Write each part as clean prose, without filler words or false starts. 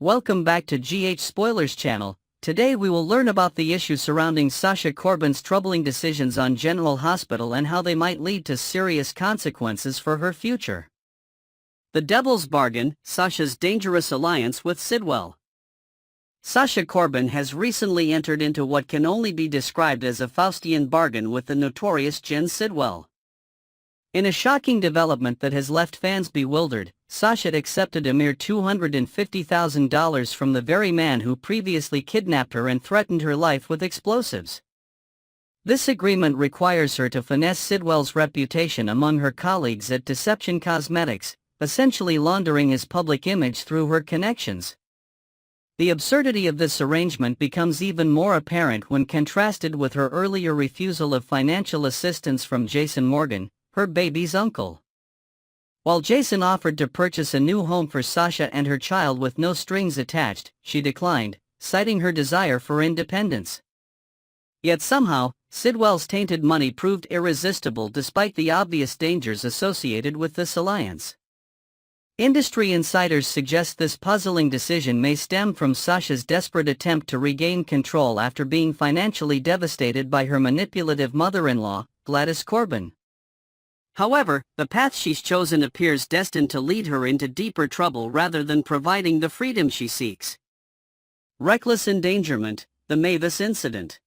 Welcome back to GH Spoilers channel. Today we will learn about the issue surrounding Sasha Corbin's troubling decisions on General Hospital and how they might lead to serious consequences for her future. The Devil's Bargain, Sasha's dangerous alliance with Sidwell. Sasha Corbin has recently entered into what can only be described as a Faustian bargain with the notorious Jen Sidwell. In a shocking development that has left fans bewildered, Sasha accepted a mere $250,000 from the very man who previously kidnapped her and threatened her life with explosives. This agreement requires her to finesse Sidwell's reputation among her colleagues at Deception Cosmetics, essentially laundering his public image through her connections. The absurdity of this arrangement becomes even more apparent when contrasted with her earlier refusal of financial assistance from Jason Morgan, her baby's uncle. While Jason offered to purchase a new home for Sasha and her child with no strings attached, she declined, citing her desire for independence. Yet somehow, Sidwell's tainted money proved irresistible despite the obvious dangers associated with this alliance. Industry insiders suggest this puzzling decision may stem from Sasha's desperate attempt to regain control after being financially devastated by her manipulative mother-in-law, Gladys Corbin. However, the path she's chosen appears destined to lead her into deeper trouble rather than providing the freedom she seeks. Reckless endangerment, the Mavis incident.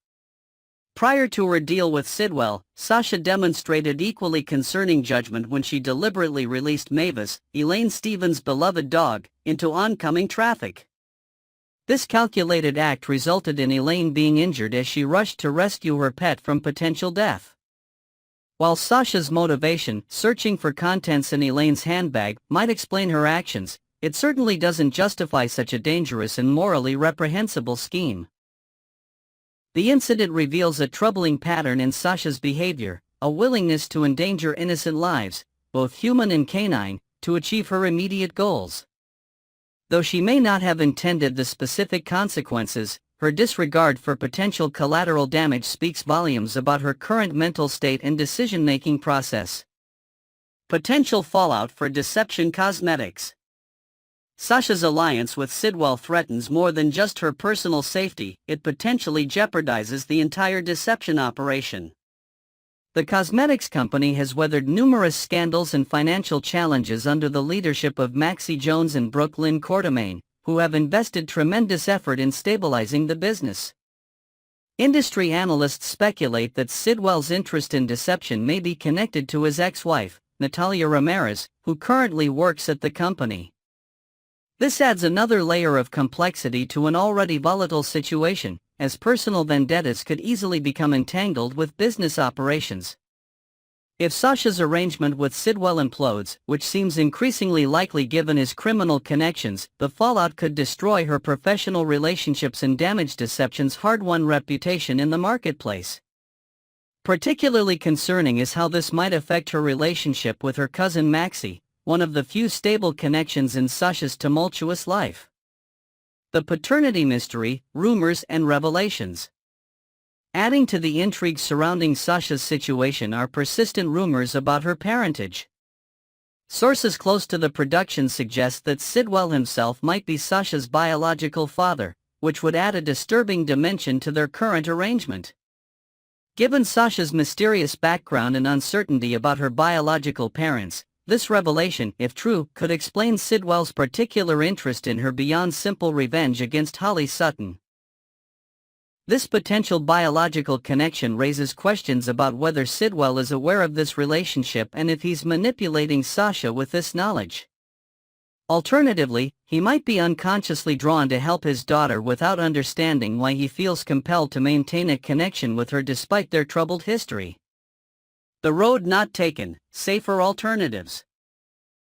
Prior to her deal with Sidwell, Sasha demonstrated equally concerning judgment when she deliberately released Mavis, Elaine Stevens' beloved dog, into oncoming traffic. This calculated act resulted in Elaine being injured as she rushed to rescue her pet from potential death. While Sasha's motivation, searching for contents in Elaine's handbag, might explain her actions, it certainly doesn't justify such a dangerous and morally reprehensible scheme. The incident reveals a troubling pattern in Sasha's behavior, a willingness to endanger innocent lives, both human and canine, to achieve her immediate goals. Though she may not have intended the specific consequences, her disregard for potential collateral damage speaks volumes about her current mental state and decision-making process. Potential fallout for Deception Cosmetics. Sasha's alliance with Sidwell threatens more than just her personal safety, it potentially jeopardizes the entire deception operation. The cosmetics company has weathered numerous scandals and financial challenges under the leadership of Maxie Jones and Brooke Lynn Quartermaine, who have invested tremendous effort in stabilizing the business. Industry analysts speculate that Sidwell's interest in deception may be connected to his ex-wife, Natalia Ramirez, who currently works at the company. This adds another layer of complexity to an already volatile situation, as personal vendettas could easily become entangled with business operations. If Sasha's arrangement with Sidwell implodes, which seems increasingly likely given his criminal connections, the fallout could destroy her professional relationships and damage Deception's hard-won reputation in the marketplace. Particularly concerning is how this might affect her relationship with her cousin Maxie, one of the few stable connections in Sasha's tumultuous life. The paternity mystery, rumors and revelations. Adding to the intrigue surrounding Sasha's situation are persistent rumors about her parentage. Sources close to the production suggest that Sidwell himself might be Sasha's biological father, which would add a disturbing dimension to their current arrangement. Given Sasha's mysterious background and uncertainty about her biological parents, this revelation, if true, could explain Sidwell's particular interest in her beyond simple revenge against Holly Sutton. This potential biological connection raises questions about whether Sidwell is aware of this relationship and if he's manipulating Sasha with this knowledge. Alternatively, he might be unconsciously drawn to help his daughter without understanding why he feels compelled to maintain a connection with her despite their troubled history. The road not taken, safer alternatives.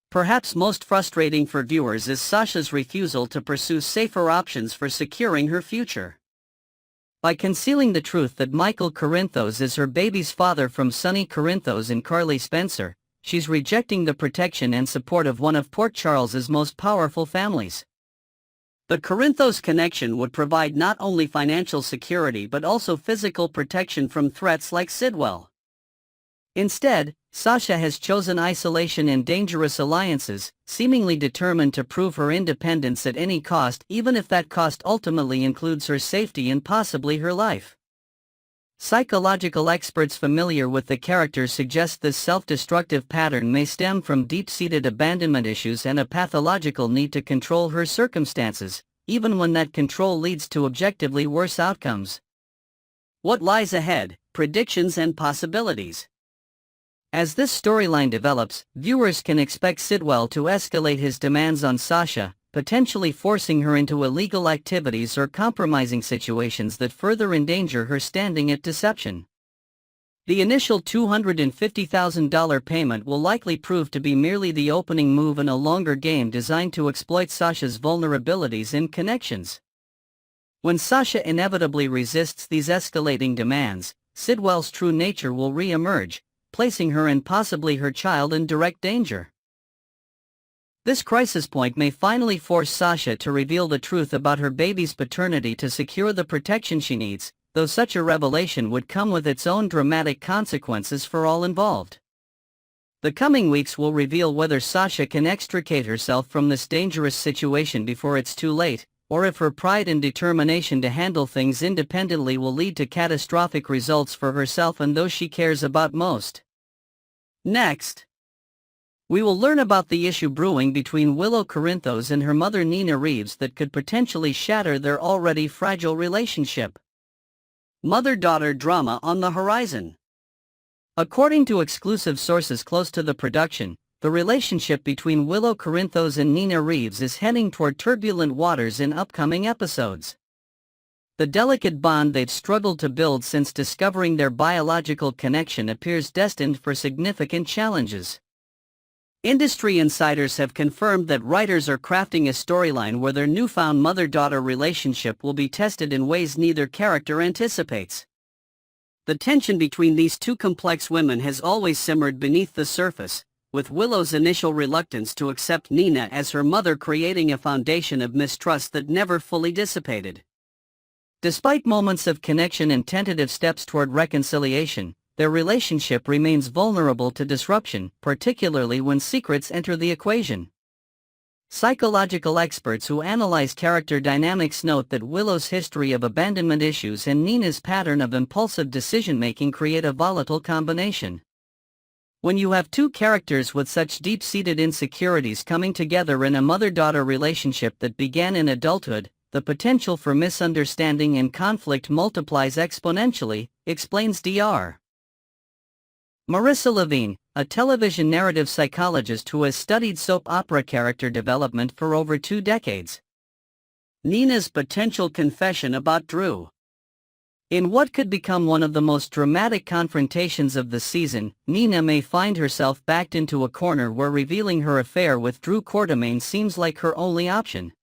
Perhaps most frustrating for viewers is Sasha's refusal to pursue safer options for securing her future. By concealing the truth that Michael Corinthos is her baby's father from Sonny Corinthos and Carly Spencer, she's rejecting the protection and support of one of Port Charles's most powerful families. The Corinthos connection would provide not only financial security but also physical protection from threats like Sidwell. Instead, Sasha has chosen isolation and dangerous alliances, seemingly determined to prove her independence at any cost, even if that cost ultimately includes her safety and possibly her life. Psychological experts familiar with the character suggest this self-destructive pattern may stem from deep-seated abandonment issues and a pathological need to control her circumstances, even when that control leads to objectively worse outcomes. What lies ahead? Predictions and possibilities. As this storyline develops, viewers can expect Sidwell to escalate his demands on Sasha, potentially forcing her into illegal activities or compromising situations that further endanger her standing at deception. The initial $250,000 payment will likely prove to be merely the opening move in a longer game designed to exploit Sasha's vulnerabilities and connections. When Sasha inevitably resists these escalating demands, Sidwell's true nature will re-emerge, placing her and possibly her child in direct danger. This crisis point may finally force Sasha to reveal the truth about her baby's paternity to secure the protection she needs, though such a revelation would come with its own dramatic consequences for all involved. The coming weeks will reveal whether Sasha can extricate herself from this dangerous situation before it's too late, or if her pride and determination to handle things independently will lead to catastrophic results for herself and those she cares about most. Next, we will learn about the issue brewing between Willow Corinthos and her mother Nina Reeves that could potentially shatter their already fragile relationship. Mother-daughter drama on the horizon. According to exclusive sources close to the production, the relationship between Willow Corinthos and Nina Reeves is heading toward turbulent waters in upcoming episodes. The delicate bond they've struggled to build since discovering their biological connection appears destined for significant challenges. Industry insiders have confirmed that writers are crafting a storyline where their newfound mother-daughter relationship will be tested in ways neither character anticipates. The tension between these two complex women has always simmered beneath the surface, with Willow's initial reluctance to accept Nina as her mother creating a foundation of mistrust that never fully dissipated. Despite moments of connection and tentative steps toward reconciliation, their relationship remains vulnerable to disruption, particularly when secrets enter the equation. Psychological experts who analyze character dynamics note that Willow's history of abandonment issues and Nina's pattern of impulsive decision-making create a volatile combination. When you have two characters with such deep-seated insecurities coming together in a mother-daughter relationship that began in adulthood, the potential for misunderstanding and conflict multiplies exponentially, explains Dr. Marissa Levine, a television narrative psychologist who has studied soap opera character development for over 2 decades. Nina's potential confession about Drew. In what could become one of the most dramatic confrontations of the season, Nina may find herself backed into a corner where revealing her affair with Drew Quartermaine seems like her only option.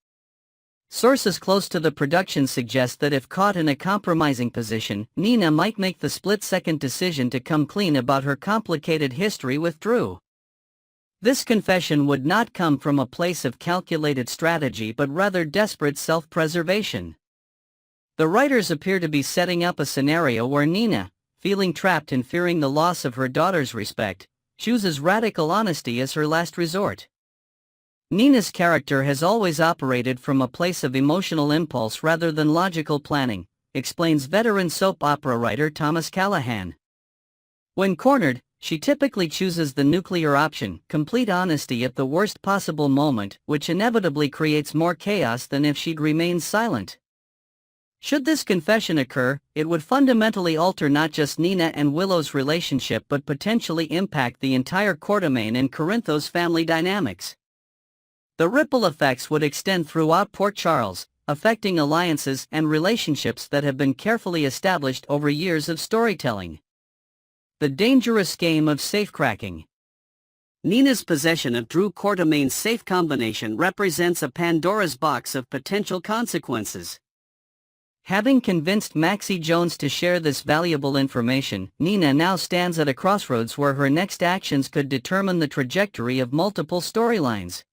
Sources close to the production suggest that if caught in a compromising position, Nina might make the split-second decision to come clean about her complicated history with Drew. This confession would not come from a place of calculated strategy but rather desperate self-preservation. The writers appear to be setting up a scenario where Nina, feeling trapped and fearing the loss of her daughter's respect, chooses radical honesty as her last resort. Nina's character has always operated from a place of emotional impulse rather than logical planning, explains veteran soap opera writer Thomas Callahan. When cornered, she typically chooses the nuclear option, complete honesty at the worst possible moment, which inevitably creates more chaos than if she'd remained silent. Should this confession occur, it would fundamentally alter not just Nina and Willow's relationship but potentially impact the entire Quartermaine and Corinthos family dynamics. The ripple effects would extend throughout Port Charles, affecting alliances and relationships that have been carefully established over years of storytelling. The dangerous game of safecracking. Nina's possession of Drew Quartermaine's safe combination represents a Pandora's box of potential consequences. Having convinced Maxie Jones to share this valuable information, Nina now stands at a crossroads where her next actions could determine the trajectory of multiple storylines.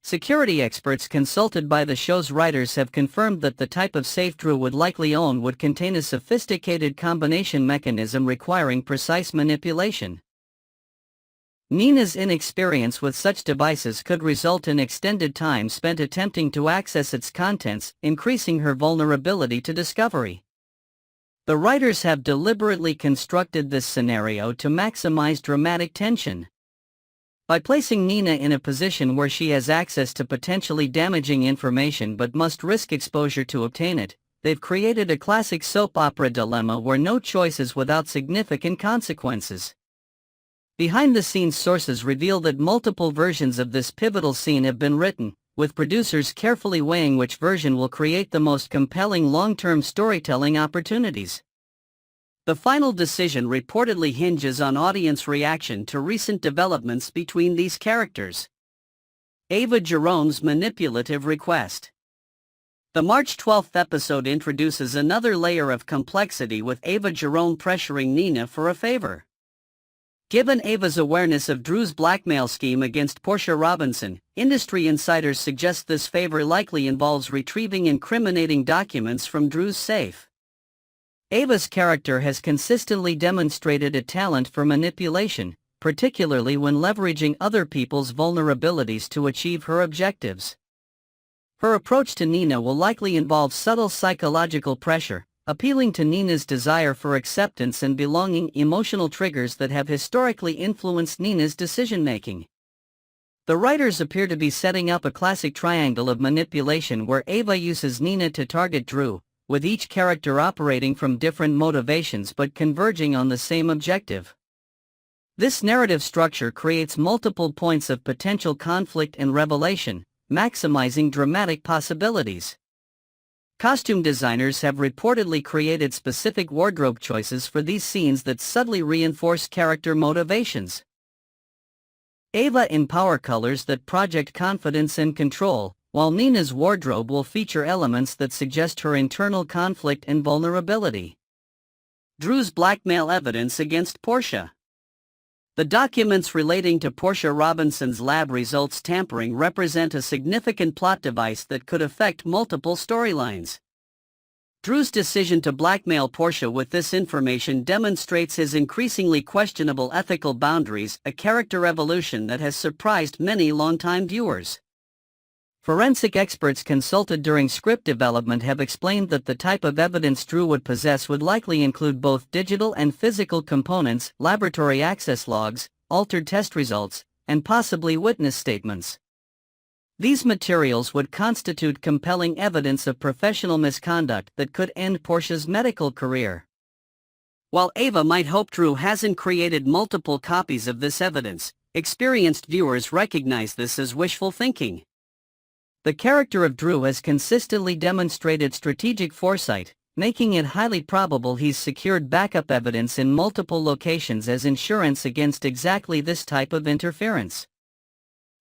Security experts consulted by the show's writers have confirmed that the type of safe Drew would likely own would contain a sophisticated combination mechanism requiring precise manipulation. Nina's inexperience with such devices could result in extended time spent attempting to access its contents, increasing her vulnerability to discovery. The writers have deliberately constructed this scenario to maximize dramatic tension. By placing Nina in a position where she has access to potentially damaging information but must risk exposure to obtain it, they've created a classic soap opera dilemma where no choice is without significant consequences. Behind-the-scenes sources reveal that multiple versions of this pivotal scene have been written, with producers carefully weighing which version will create the most compelling long-term storytelling opportunities. The final decision reportedly hinges on audience reaction to recent developments between these characters. Ava Jerome's manipulative request. The March 12 episode introduces another layer of complexity with Ava Jerome pressuring Nina for a favor. Given Ava's awareness of Drew's blackmail scheme against Portia Robinson, industry insiders suggest this favor likely involves retrieving incriminating documents from Drew's safe. Ava's character has consistently demonstrated a talent for manipulation, particularly when leveraging other people's vulnerabilities to achieve her objectives. Her approach to Nina will likely involve subtle psychological pressure, appealing to Nina's desire for acceptance and belonging, emotional triggers that have historically influenced Nina's decision-making. The writers appear to be setting up a classic triangle of manipulation where Ava uses Nina to target Drew, with each character operating from different motivations but converging on the same objective. This narrative structure creates multiple points of potential conflict and revelation, maximizing dramatic possibilities. Costume designers have reportedly created specific wardrobe choices for these scenes that subtly reinforce character motivations. Ava in power colors that project confidence and control, while Nina's wardrobe will feature elements that suggest her internal conflict and vulnerability. Drew's blackmail evidence against Portia. The documents relating to Portia Robinson's lab results tampering represent a significant plot device that could affect multiple storylines. Drew's decision to blackmail Portia with this information demonstrates his increasingly questionable ethical boundaries, a character evolution that has surprised many longtime viewers. Forensic experts consulted during script development have explained that the type of evidence Drew would possess would likely include both digital and physical components, laboratory access logs, altered test results, and possibly witness statements. These materials would constitute compelling evidence of professional misconduct that could end Portia's medical career. While Ava might hope Drew hasn't created multiple copies of this evidence, experienced viewers recognize this as wishful thinking. The character of Drew has consistently demonstrated strategic foresight, making it highly probable he's secured backup evidence in multiple locations as insurance against exactly this type of interference.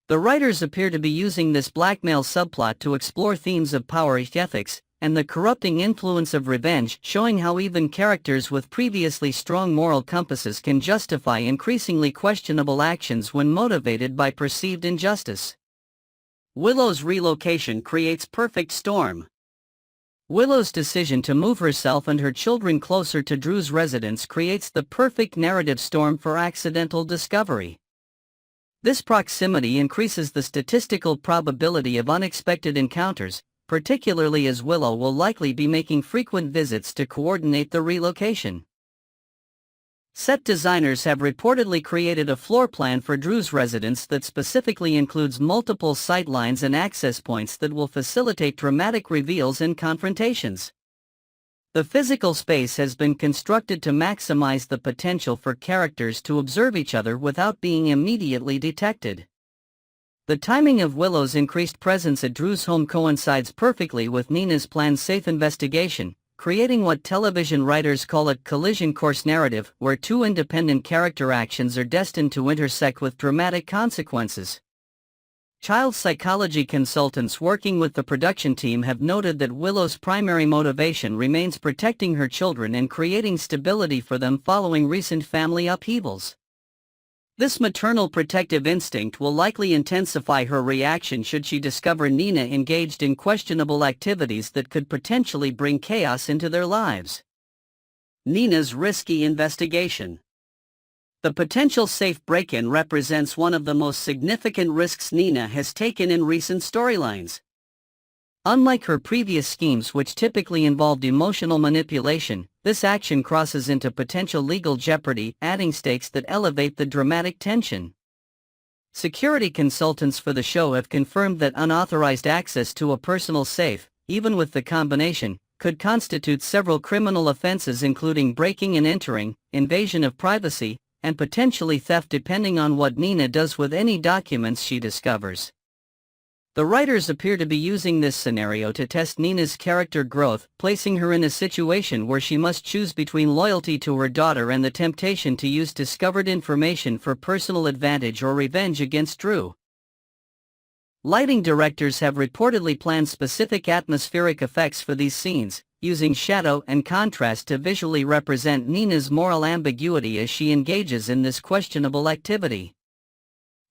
The writers appear to be using this blackmail subplot to explore themes of power ethics and the corrupting influence of revenge, showing how even characters with previously strong moral compasses can justify increasingly questionable actions when motivated by perceived injustice. Willow's relocation creates perfect storm. Willow's decision to move herself and her children closer to Drew's residence creates the perfect narrative storm for accidental discovery. This proximity increases the statistical probability of unexpected encounters, particularly as Willow will likely be making frequent visits to coordinate the relocation. Set designers have reportedly created a floor plan for Drew's residence that specifically includes multiple sightlines and access points that will facilitate dramatic reveals and confrontations. The physical space has been constructed to maximize the potential for characters to observe each other without being immediately detected. The timing of Willow's increased presence at Drew's home coincides perfectly with Nina's planned safe investigation, creating what television writers call a collision course narrative, where two independent character actions are destined to intersect with dramatic consequences. Child psychology consultants working with the production team have noted that Willow's primary motivation remains protecting her children and creating stability for them following recent family upheavals. This maternal protective instinct will likely intensify her reaction should she discover Nina engaged in questionable activities that could potentially bring chaos into their lives. Nina's risky investigation. The potential safe break-in represents one of the most significant risks Nina has taken in recent storylines. Unlike her previous schemes, which typically involved emotional manipulation, this action crosses into potential legal jeopardy, adding stakes that elevate the dramatic tension. Security consultants for the show have confirmed that unauthorized access to a personal safe, even with the combination, could constitute several criminal offenses including breaking and entering, invasion of privacy, and potentially theft depending on what Nina does with any documents she discovers. The writers appear to be using this scenario to test Nina's character growth, placing her in a situation where she must choose between loyalty to her daughter and the temptation to use discovered information for personal advantage or revenge against Drew. Lighting directors have reportedly planned specific atmospheric effects for these scenes, using shadow and contrast to visually represent Nina's moral ambiguity as she engages in this questionable activity.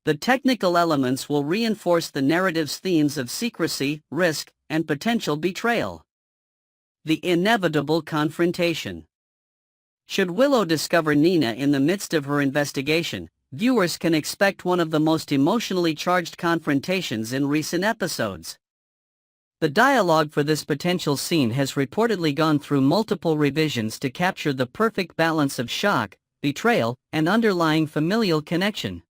The technical elements will reinforce the narrative's themes of secrecy, risk, and potential betrayal. The inevitable confrontation. Should Willow discover Nina in the midst of her investigation, viewers can expect one of the most emotionally charged confrontations in recent episodes. The dialogue for this potential scene has reportedly gone through multiple revisions to capture the perfect balance of shock, betrayal, and underlying familial connection.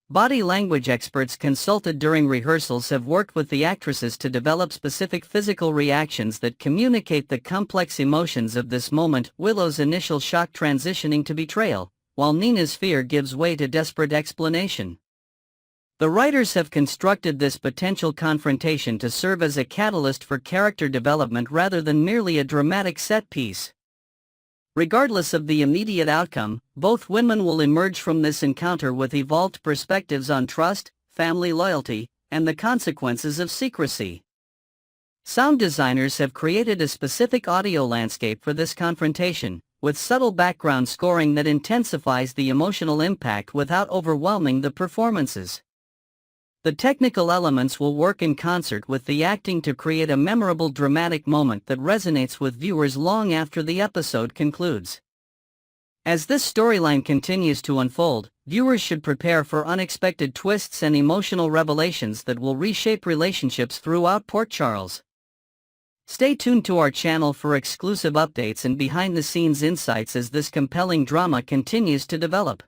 Body language experts consulted during rehearsals have worked with the actresses to develop specific physical reactions that communicate the complex emotions of this moment, Willow's initial shock transitioning to betrayal, while Nina's fear gives way to desperate explanation. The writers have constructed this potential confrontation to serve as a catalyst for character development rather than merely a dramatic set piece. Regardless of the immediate outcome, both women will emerge from this encounter with evolved perspectives on trust, family loyalty, and the consequences of secrecy. Sound designers have created a specific audio landscape for this confrontation, with subtle background scoring that intensifies the emotional impact without overwhelming the performances. The technical elements will work in concert with the acting to create a memorable dramatic moment that resonates with viewers long after the episode concludes. As this storyline continues to unfold, viewers should prepare for unexpected twists and emotional revelations that will reshape relationships throughout Port Charles. Stay tuned to our channel for exclusive updates and behind-the-scenes insights as this compelling drama continues to develop.